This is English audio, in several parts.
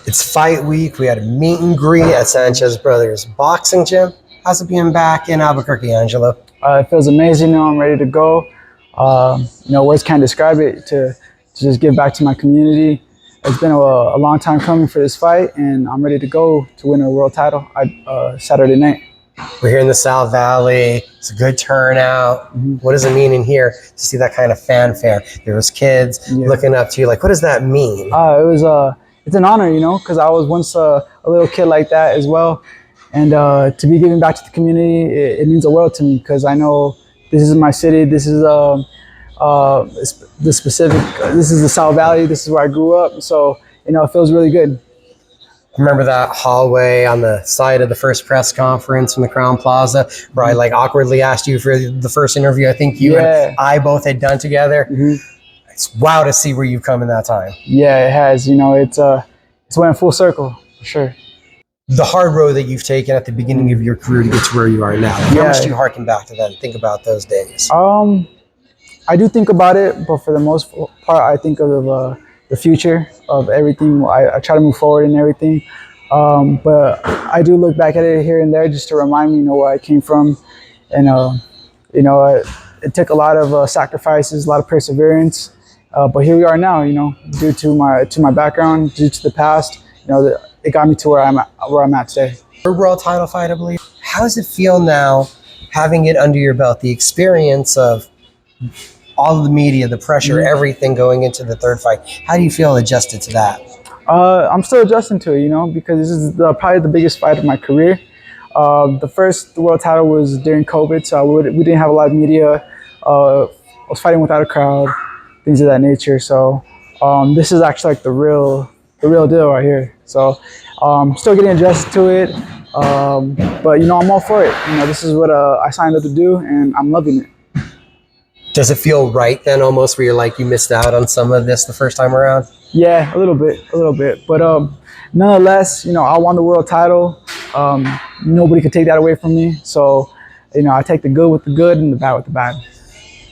It's fight week. We had a meet and greet at Sanchez Brothers Boxing Gym. How's it being back in Albuquerque, Angelo? It feels amazing. I'm ready to go. Words can't describe it. To just give back to my community. It's been a long time coming for this fight, and I'm ready to go to win a world title Saturday night. We're here in the South Valley. It's a good turnout. Mm-hmm. What does it mean in here to see that kind of fanfare? There was kids looking up to you. Like, what does that mean? It's an honor, because I was once a little kid like that as well. And to be giving back to the community, it means the world to me, because I know this is my city. This is this is the South Valley. This is where I grew up. So, it feels really good. Remember that hallway on the side of the first press conference from the Crown Plaza where I awkwardly asked you for the first interview I think you and I both had done together? Mm-hmm. It's wow to see where you've come in that time. Yeah, it has. It's went full circle for sure. The hard road that you've taken at the beginning of your career to get to where you are now. How much do you harken back to that and think about those days? I do think about it, but for the most part, I think of the future of everything. I try to move forward in everything. But I do look back at it here and there just to remind me, where I came from. And, it took a lot of sacrifices, a lot of perseverance. But here we are now, due to my background, due to the past, it got me to where I'm at today. Your world title fight, I believe. How does it feel now, having it under your belt, the experience of all of the media, the pressure, everything going into the third fight? How do you feel adjusted to that? I'm still adjusting to it, because this is probably the biggest fight of my career. The first world title was during COVID, so we didn't have a lot of media. I was fighting without a crowd, things of that nature. So this is actually like the real deal right here. So still getting adjusted to it, but I'm all for it. This is what I signed up to do, and I'm loving it. Does it feel right then, almost, where you're like you missed out on some of this the first time around? Yeah, a little bit. But nonetheless, I won the world title. Nobody could take that away from me. So, I take the good with the good and the bad with the bad.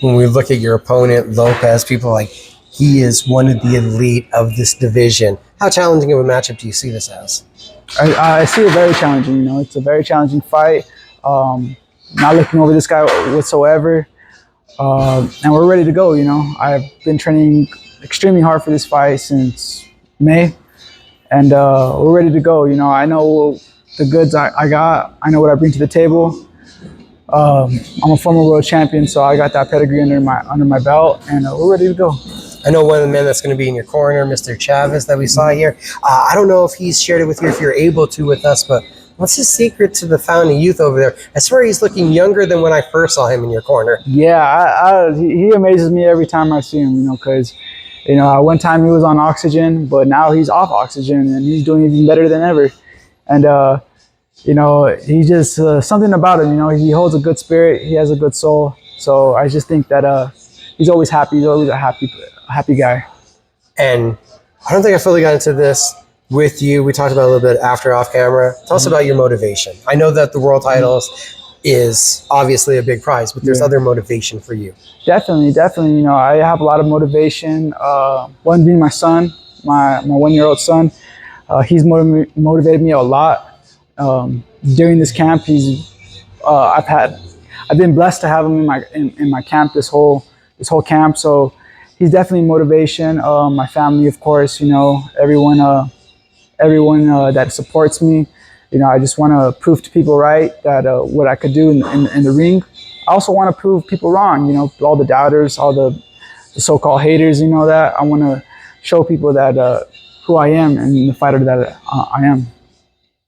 When we look at your opponent, Lopez, people are like, he is one of the elite of this division. How challenging of a matchup do you see this as? I see it very challenging. It's a very challenging fight. Not looking over this guy whatsoever. And we're ready to go. I've been training extremely hard for this fight since May, and we're ready to go. I know the goods I got. I know what I bring to the table. I'm a former world champion, so I got that pedigree under my belt, and we're ready to go. I know one of the men that's going to be in your corner, Mr. Chavez, that we saw here. I don't know if he's shared it with you, if you're able to with us, but what's his secret to the founding youth over there? I swear he's looking younger than when I first saw him in your corner. Yeah, he amazes me every time I see him, because, one time he was on oxygen, but now he's off oxygen, and he's doing even better than ever. And, he just, something about him, he holds a good spirit, he has a good soul. So I just think that he's always happy, he's always a happy guy. And I don't think I fully got into this with you. We talked about it a little bit after off camera. Tell us about your motivation. I know that the world titles is obviously a big prize, but there's other motivation for you. Definitely. I have a lot of motivation. One being my son, my 1-year-old son. He's motivated me a lot. During this camp, I've been blessed to have him in my camp this whole camp. So he's definitely motivation. My family, of course, everyone that supports me. I just want to prove to people right that what I could do in the ring. I also want to prove people wrong, all the doubters, all the so-called haters, that I want to show people that who I am and the fighter that I am.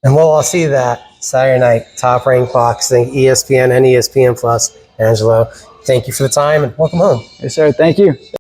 And we'll all see that Saturday night, Top Rank Boxing, ESPN and ESPN Plus. Angelo, thank you for the time and welcome home. Yes, sir. Thank you.